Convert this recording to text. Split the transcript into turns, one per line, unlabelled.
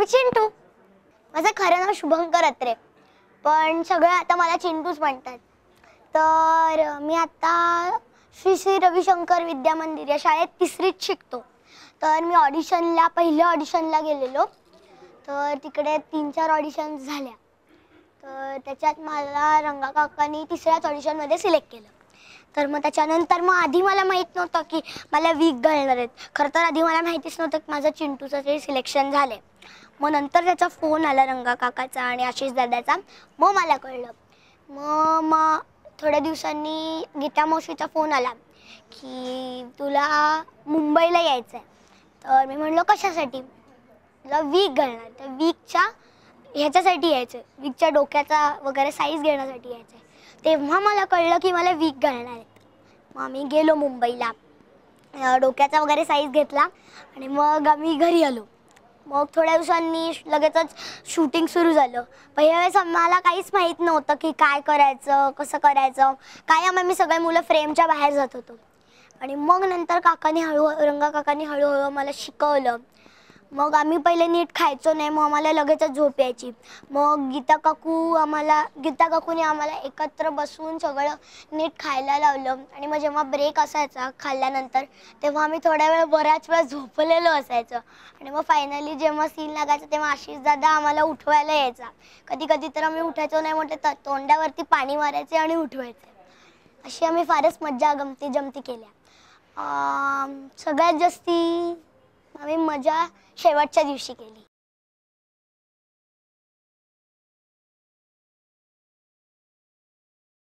मी चिंटू. माझं खरं नाव शुभंकर अत्रे, पण सगळे आता मला चिंटूच म्हणतात. तर मी आता श्री श्री रविशंकर विद्या मंदिर या शाळेत तिसरीत शिकतो. तर मी पहिल्या ऑडिशनला गेलेलो. तर तिकडे 3-4 ऑडिशन्स झाल्या. तर त्याच्यात मला रंगा काकांनी तिसऱ्याच ऑडिशनमध्ये सिलेक्ट केलं. तर मग त्याच्यानंतर आधी मला माहीत नव्हतं की मला वीक घालणार आहेत. खरं तर आधी मला माहितीच नव्हतं की माझं चिंटूचं ते सिलेक्शन झालं. मग नंतर त्याचा फोन आला रंगा काकाचा आणि आशिष दादाचा. मग मला कळलं. मग थोड्या दिवसांनी गीता मावशीचा फोन आला की तुला मुंबईला यायचं आहे. तर मी म्हणलो कशासाठी? तुला वीक घालणार. तर वीकच्या ह्याच्यासाठी यायचं, वीकच्या डोक्याचा वगैरे साईज घेण्यासाठी यायचं. तेव्हा मला कळलं की मला वीक घालणार आहेत. मग आम्ही गेलो मुंबईला, डोक्याचा वगैरे साईज घेतला आणि मग आम्ही घरी आलो. मग थोड्या दिवसांनी लगेचच शूटिंग सुरू झालं. पहिल्या वेळेस आम्हाला काहीच माहीत नव्हतं की काय करायचं, कसं करायचं. कायम आम्ही सगळे मुलं फ्रेमच्या बाहेर जात होतो. आणि मग नंतर रंगा काकांनी हळूहळू मला शिकवलं. मग आम्ही पहिले नीट खायचो नाही, मग आम्हाला लगेचच झोप यायची. मग गीता काकूने आम्हाला एकत्र बसून सगळं नीट खायला लावलं. आणि मग जेव्हा ब्रेक असायचा खाल्ल्यानंतर, तेव्हा आम्ही बऱ्याच वेळ झोपलेलो असायचो. आणि मग फायनली जेव्हा सीन लागायचा तेव्हा आशिष दादा आम्हाला उठवायला यायचा. कधी कधी तर आम्ही उठायचो नाही म्हटलं तर तोंडावरती पाणी मारायचे आणि उठवायचे. अशी आम्ही फारच मज्जा जमती केल्या. सगळ्यात जास्ती आम्ही मजा शेवटच्या दिवशी केली.